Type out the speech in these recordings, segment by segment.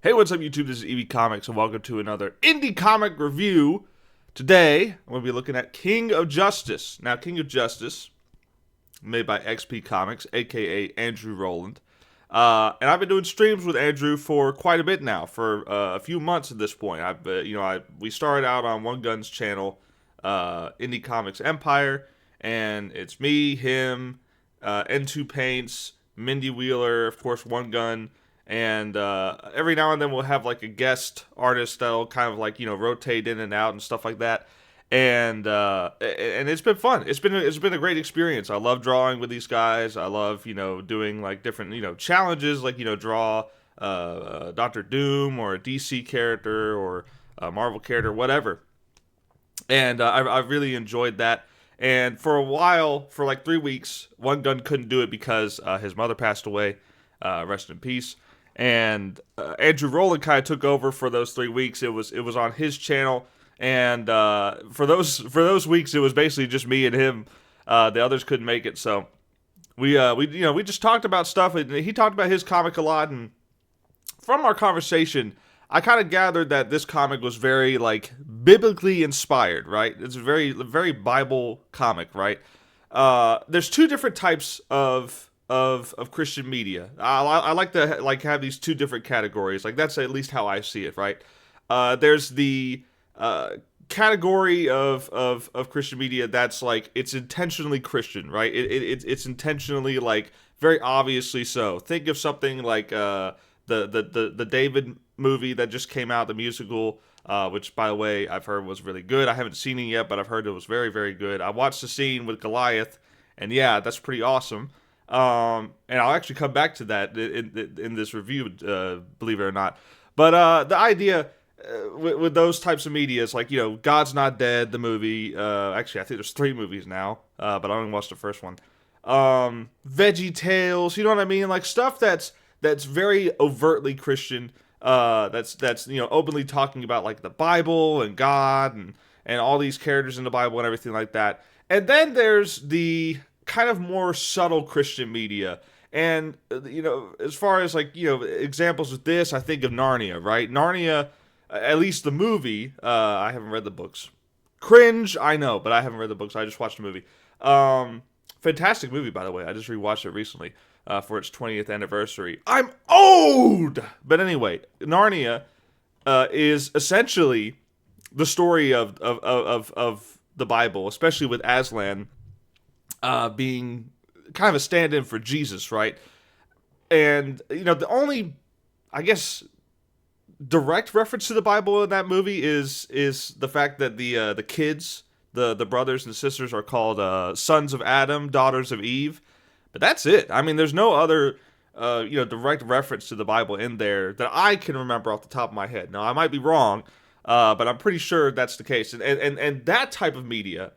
Hey, what's up, YouTube? This is EV Comics, and welcome to another indie comic review. Today, I'm going to be looking at King of Justice. Now, King of Justice, made by XP Comics, aka Andrew Rowland. And I've been doing streams with Andrew for quite a bit now, for a few months at this point. We started out on One Gun's channel, Indie Comics Empire, and it's me, him, N2 Paints, Mindy Wheeler, of course, One Gun. And every now and then we'll have like a guest artist that'll kind of like rotate in and out and stuff like that. And it's been fun. It's been a great experience. I love drawing with these guys. I love doing like different challenges, like draw Doctor Doom or a DC character or a Marvel character, whatever. And I've really enjoyed that. And for a while, for like 3 weeks, One Gun couldn't do it because his mother passed away. Rest in peace. And Andrew Rowland kind of took over for those 3 weeks. It was on his channel, and for those weeks, it was basically just me and him. The others couldn't make it, so we just talked about stuff. He talked about his comic a lot, and from our conversation, I kind of gathered that this comic was very like biblically inspired, right? It's a very Bible comic, right? There's two different types of Christian media. I like to have these two different categories. Like that's at least how I see it, right? There's the category of Christian media that's like it's intentionally Christian, right? It's intentionally like very obviously so. Think of something like the David movie that just came out, the musical, which by the way I've heard was really good. I haven't seen it yet, but I've heard it was very good. I watched the scene with Goliath, and yeah, that's pretty awesome. And I'll actually come back to that in this review, believe it or not. But the idea with those types of media is like, God's Not Dead, the movie. Actually, I think there's 3 movies now, but I only watched the first one. Veggie Tales, you know what I mean? Like stuff that's very overtly Christian. That's openly talking about like the Bible and God and all these characters in the Bible and everything like that. And then there's the kind of more subtle Christian media. And, as far as like, examples of this, I think of Narnia, right? Narnia, at least the movie, I haven't read the books. Cringe, I know, but I haven't read the books. I just watched the movie. Fantastic movie, by the way. I just rewatched it recently for its 20th anniversary. I'm old! But anyway, Narnia is essentially the story of the Bible, especially with Aslan being kind of a stand-in for Jesus, right? And the only, I guess, direct reference to the Bible in that movie is the fact that the kids, the brothers and sisters, are called sons of Adam, daughters of Eve. But that's it. I mean, there's no other direct reference to the Bible in there that I can remember off the top of my head. Now, I might be wrong, but I'm pretty sure that's the case. And that type of media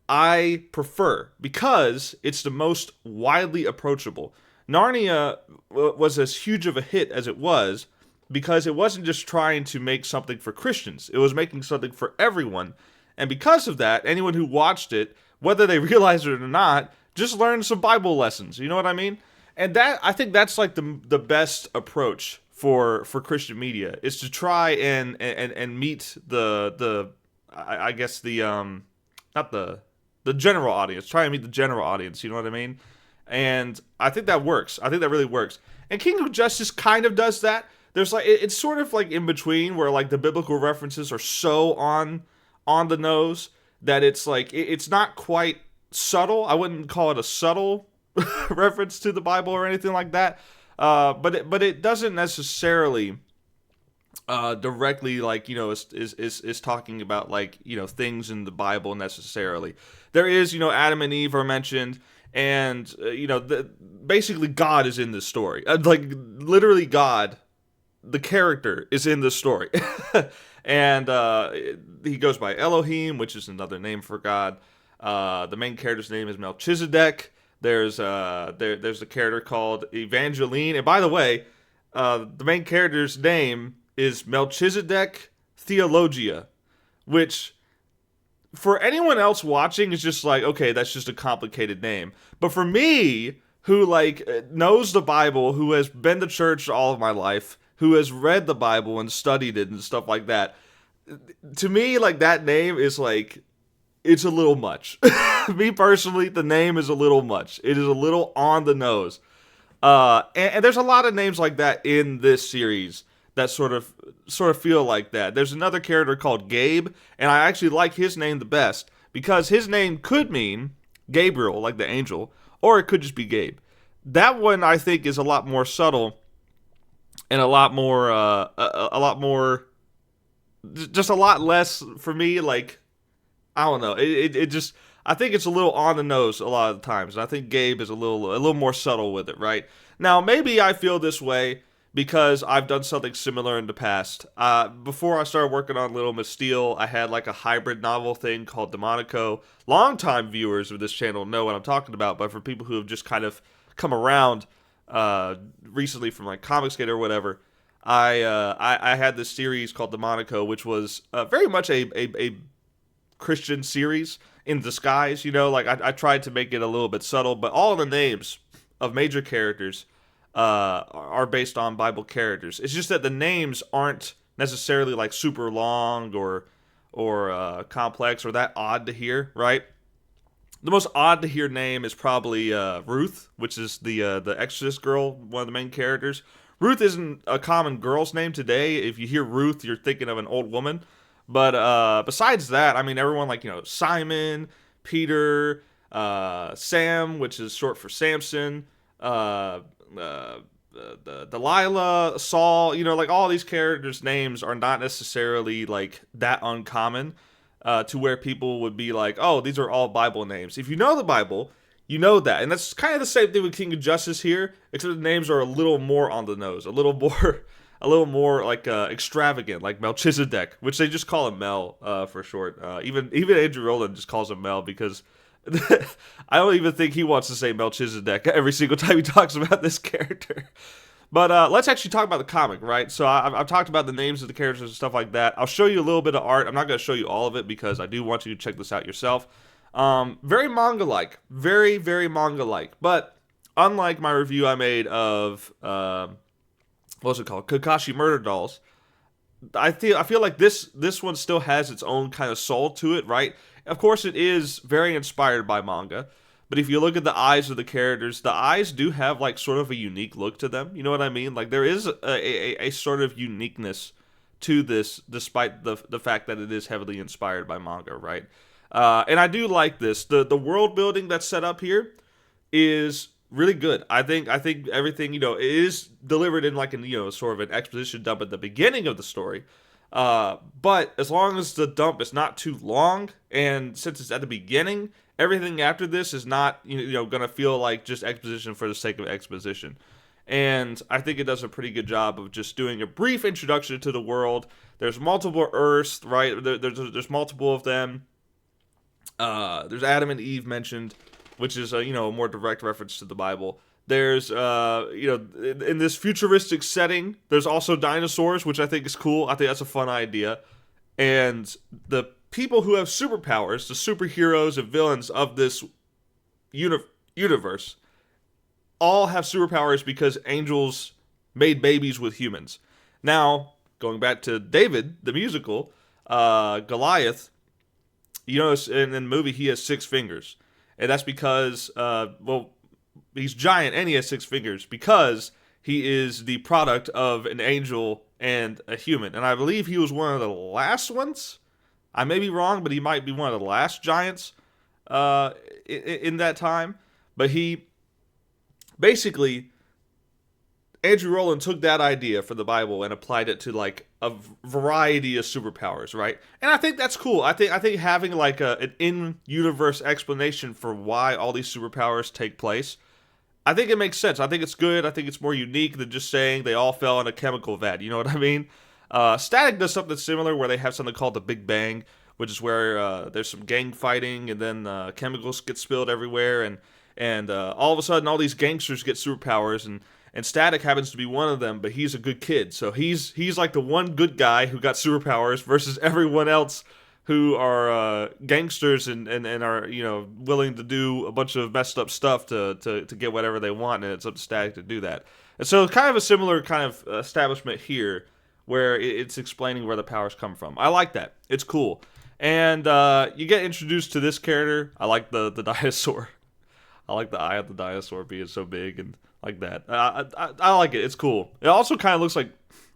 I prefer because it's the most widely approachable. Narnia was as huge of a hit as it was because it wasn't just trying to make something for Christians. It was making something for everyone. And because of that, anyone who watched it, whether they realized it or not, just learned some Bible lessons. You know what I mean? And that, I think that's like the best approach for Christian media is to try and meet I guess not the general audience. Try and meet the general audience, you know what I mean? And I think that works. I think that really works. And King of Justice kind of does that. There's like, it's sort of like in between where like the biblical references are so on the nose that it's like, it's not quite subtle. I wouldn't call it a subtle reference to the Bible or anything like that. But it doesn't necessarily directly like is talking about like things in the Bible necessarily. There is Adam and Eve are mentioned, and basically God is in this story. Like literally God, the character, is in this story, and he goes by Elohim, which is another name for God. The main character's name is Melchizedek. There's a character called Evangeline, and by the way, the main character's name is Melchizedek Theologia, which for anyone else watching is just like, okay, that's just a complicated name. But for me, who like knows the Bible, who has been to church all of my life, who has read the Bible and studied it and stuff like that. To me, like, that name is like, it's a little much. Me personally, the name is a little much. It is a little on the nose. And there's a lot of names like that in this series that sort of feel like that. There's another character called Gabe, and I actually like his name the best because his name could mean Gabriel, like the angel, or it could just be Gabe. That one I think is a lot more subtle and a lot more, just a lot less for me. Like, I don't know. It just, I think it's a little on the nose a lot of the times. And I think Gabe is a little more subtle with it, right? Now, maybe I feel this way because I've done something similar in the past. Before I started working on Little Miss Steele, I had like a hybrid novel thing called Demonico. Longtime viewers of this channel know what I'm talking about, but for people who have just kind of come around recently from like Comicsgate or whatever, I had this series called Demonico, which was very much a Christian series in disguise. You know, like I tried to make it a little bit subtle, but all of the names of major characters are based on Bible characters. It's just that the names aren't necessarily like super long or complex or that odd to hear, right? The most odd to hear name is probably Ruth, which is the Exorcist girl, one of the main characters. Ruth isn't a common girl's name today. If you hear Ruth, you're thinking of an old woman. But besides that, I mean, everyone like, Simon, Peter, Sam, which is short for Samson, Delilah, Saul, like all these characters' names are not necessarily like that uncommon to where people would be like, oh, these are all Bible names. If you know the Bible, you know that. And that's kind of the same thing with King of Justice here, except the names are a little more on the nose, a little more like extravagant, like Melchizedek, which they just call him Mel for short. Even Andrew Rowland just calls him Mel because I don't even think he wants to say Melchizedek every single time he talks about this character. But let's actually talk about the comic, right? So I've talked about the names of the characters and stuff like that. I'll show you a little bit of art. I'm not going to show you all of it because I do want you to check this out yourself. Very manga-like. Very, very manga-like. But unlike my review I made of, what's it called? Kakashi Murder Dolls. I feel like this one still has its own kind of soul to it, right? Of course, it is very inspired by manga. But if you look at the eyes of the characters, the eyes do have like sort of a unique look to them. You know what I mean? Like there is a sort of uniqueness to this, despite the fact that it is heavily inspired by manga, right? And I do like this. The world building that's set up here is really good. I think everything, it is delivered in like an, sort of an exposition dump at the beginning of the story. But as long as the dump is not too long, and since it's at the beginning, everything after this is not, gonna feel like just exposition for the sake of exposition. And I think it does a pretty good job of just doing a brief introduction to the world. There's multiple Earths, right? There's multiple of them. There's Adam and Eve mentioned, which is a more direct reference to the Bible. There's in this futuristic setting, there's also dinosaurs, which I think is cool. I think that's a fun idea. And the people who have superpowers, the superheroes and villains of this universe, all have superpowers because angels made babies with humans. Now, going back to David, the musical, Goliath, you notice in the movie he has 6 fingers. And that's because, he's giant and he has 6 fingers because he is the product of an angel and a human. And I believe he was one of the last ones. I may be wrong, but he might be one of the last giants in that time. But he basically, Andrew Rowland took that idea for the Bible and applied it to like a variety of superpowers, right? And I think that's cool. I think having like an in-universe explanation for why all these superpowers take place, I think it makes sense. I think it's good. I think it's more unique than just saying they all fell in a chemical vat. You know what I mean? Static does something similar where they have something called the Big Bang, which is where there's some gang fighting and then chemicals get spilled everywhere and all of a sudden all these gangsters get superpowers and Static happens to be one of them, but he's a good kid. So he's like the one good guy who got superpowers versus everyone else who are gangsters and are willing to do a bunch of messed up stuff to get whatever they want, and it's up to Static to do that. And so kind of a similar kind of establishment here, where it's explaining where the powers come from. I like that. It's cool. And you get introduced to this character. I like the dinosaur. I like the eye of the dinosaur being so big and like that. I like it. It's cool. It also kind of looks like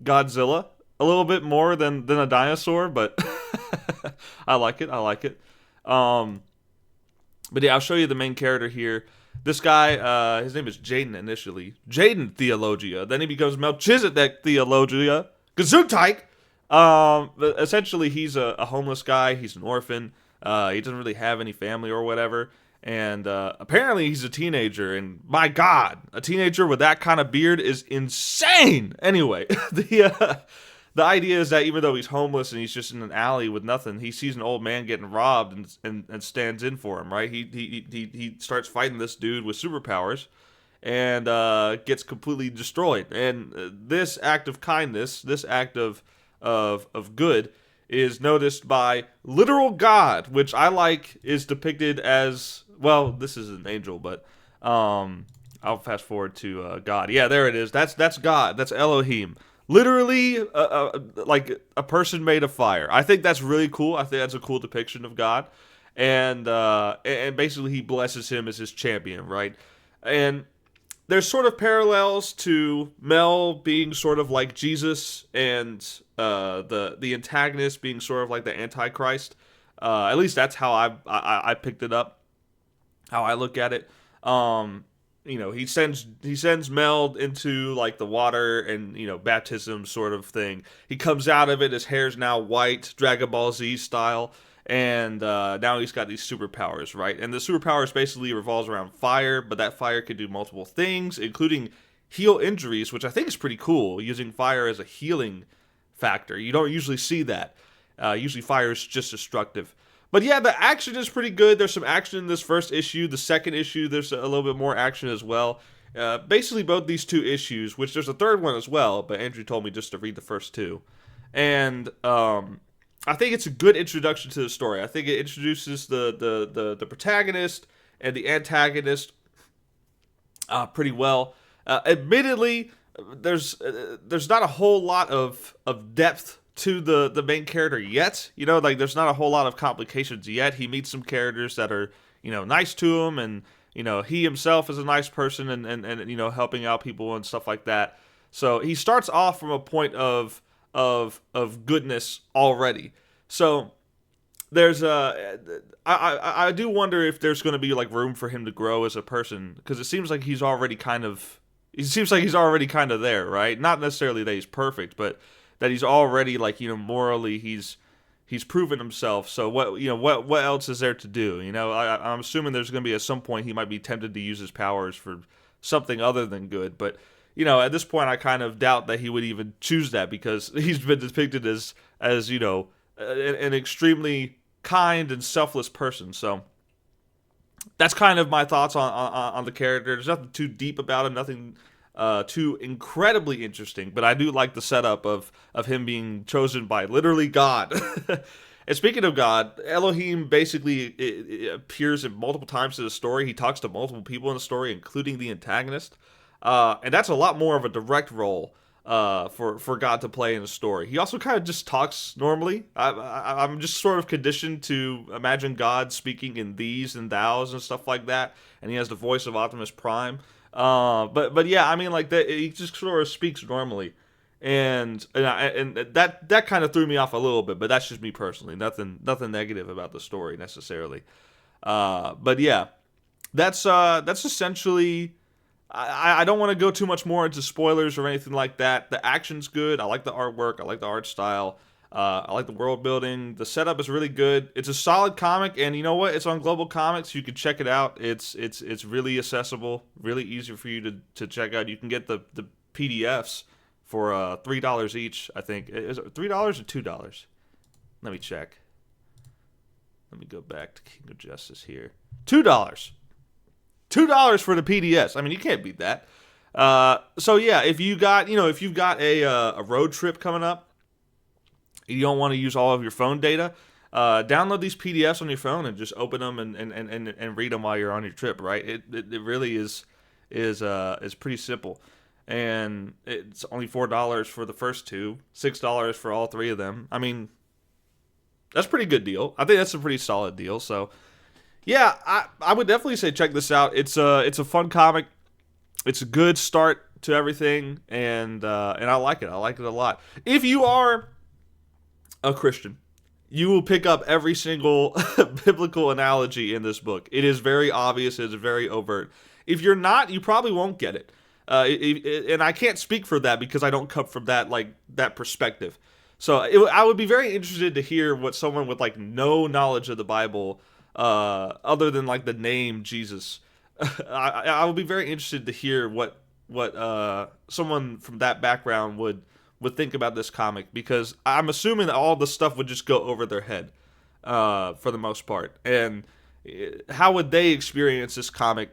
Godzilla a little bit more than a dinosaur, but I like it. I like it. But yeah, I'll show you the main character here. This guy, his name is Jaden initially. Jaden Theologia. Then he becomes Melchizedek Theologia. Gesundheit! But essentially, he's a homeless guy. He's an orphan. He doesn't really have any family or whatever. And apparently he's a teenager. And my God, a teenager with that kind of beard is insane! Anyway, the idea is that even though he's homeless and he's just in an alley with nothing, he sees an old man getting robbed and stands in for him, right? He starts fighting this dude with superpowers and gets completely destroyed. And this act of kindness, this act of good, is noticed by literal God, which I like is depicted as, well, this is an angel, but I'll fast forward to God. Yeah, there it is. That's God. That's Elohim. Literally, like a person made of fire. I think that's really cool. I think that's a cool depiction of God, and basically he blesses him as his champion, right? And there's sort of parallels to Mel being sort of like Jesus, and the antagonist being sort of like the Antichrist. At least that's how I picked it up, how I look at it. He sends Mel into like the water and baptism sort of thing. He comes out of it, his hair's now white, Dragon Ball Z style, and now he's got these superpowers, right? And the superpowers basically revolves around fire, but that fire can do multiple things, including heal injuries, which I think is pretty cool, using fire as a healing factor. You don't usually see that. Usually fire is just destructive. But yeah, the action is pretty good. There's some action in this first issue. The second issue, there's a little bit more action as well. Basically, both these two issues, which there's a third one as well, but Andrew told me just to read the first two. And I think it's a good introduction to the story. I think it introduces the protagonist and the antagonist pretty well. Admittedly, there's not a whole lot of depth to the main character yet. Like there's not a whole lot of complications yet. He meets some characters that are nice to him, and he himself is a nice person and helping out people and stuff like that. So he starts off from a point of goodness already. So there's I do wonder if there's going to be like room for him to grow as a person, because it seems like he's already kind of there, right? Not necessarily that he's perfect, but that he's already like morally he's proven himself. So what else is there to do? I'm assuming there's going to be at some point he might be tempted to use his powers for something other than good, but at this point I kind of doubt that he would even choose that, because he's been depicted as an extremely kind and selfless person. So that's kind of my thoughts on the character. There's nothing too deep about him, nothing too incredibly interesting, but I do like the setup of him being chosen by literally God. And speaking of God, Elohim basically it appears in multiple times in the story. He talks to multiple people in the story, including the antagonist, and that's a lot more of a direct role for God to play in the story. He also kind of just talks normally. I'm just sort of conditioned to imagine God speaking in these and thous and stuff like that, and he has the voice of Optimus Prime. But yeah, I mean, like that, he just sort of speaks normally, and that kind of threw me off a little bit. But that's just me personally. Nothing negative about the story necessarily. But yeah, that's essentially. I don't want to go too much more into spoilers or anything like that. The action's good. I like the artwork. I like the art style. I like the world building. The setup is really good. It's a solid comic, and you know what? It's on Global Comics. You can check it out. It's really accessible, really easy for you to check out. You can get the PDFs for $3 each. I think is it $3 or $2? Let me check. Let me go back to King of Justice here. $2. $2 for the PDFs. I mean, you can't beat that. So yeah, if you've got a road trip coming up, you don't want to use all of your phone data, download these PDFs on your phone and just open them and read them while you're on your trip, right? It really is pretty simple. and it's only $4 for the first two, $6 for all three of them. I mean, that's a pretty good deal. I think that's a pretty solid deal. So yeah, I would definitely say check this out. It's a fun comic. It's a good start to everything, and I like it. I like it a lot. If you are a Christian, you will pick up every single biblical analogy in this book. It is very obvious. It's very overt. If you're not, you probably won't get it. And I can't speak for that because I don't come from that perspective. So I would be very interested to hear what someone with like no knowledge of the Bible, other than like the name Jesus, I would be very interested to hear what someone from that background would think about this comic, because I'm assuming that all the stuff would just go over their head for the most part. And how would they experience this comic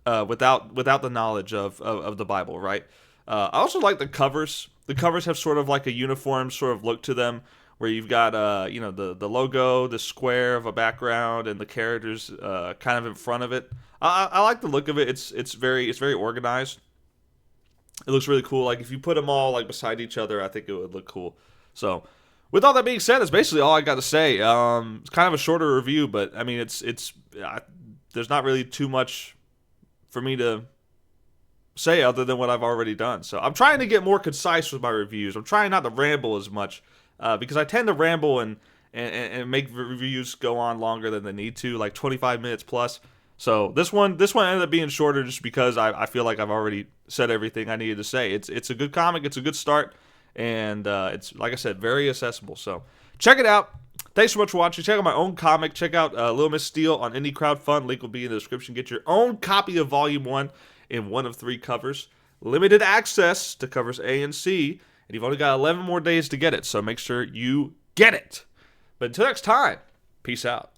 without the knowledge of the Bible, right? I also like the covers. The covers have sort of like a uniform sort of look to them, where you've got the logo, the square of a background, and the characters kind of in front of it. I like the look of it. It's very organized. It looks really cool. Like if you put them all like beside each other, I think it would look cool. So, with all that being said, that's basically all I got to say. It's kind of a shorter review, but I mean, there's not really too much for me to say other than what I've already done. So I'm trying to get more concise with my reviews. I'm trying not to ramble as much because I tend to ramble and make reviews go on longer than they need to, like 25 minutes plus. So this one ended up being shorter just because I feel like I've already said everything I needed to say. It's a good comic. It's a good start. And it's, like I said, very accessible. So check it out. Thanks so much for watching. Check out my own comic. Check out Little Miss Steel on Indie Crowdfund. Link will be in the description. Get your own copy of Volume 1 in one of 3 covers. Limited access to covers A and C. And you've only got 11 more days to get it. So make sure you get it. But until next time, peace out.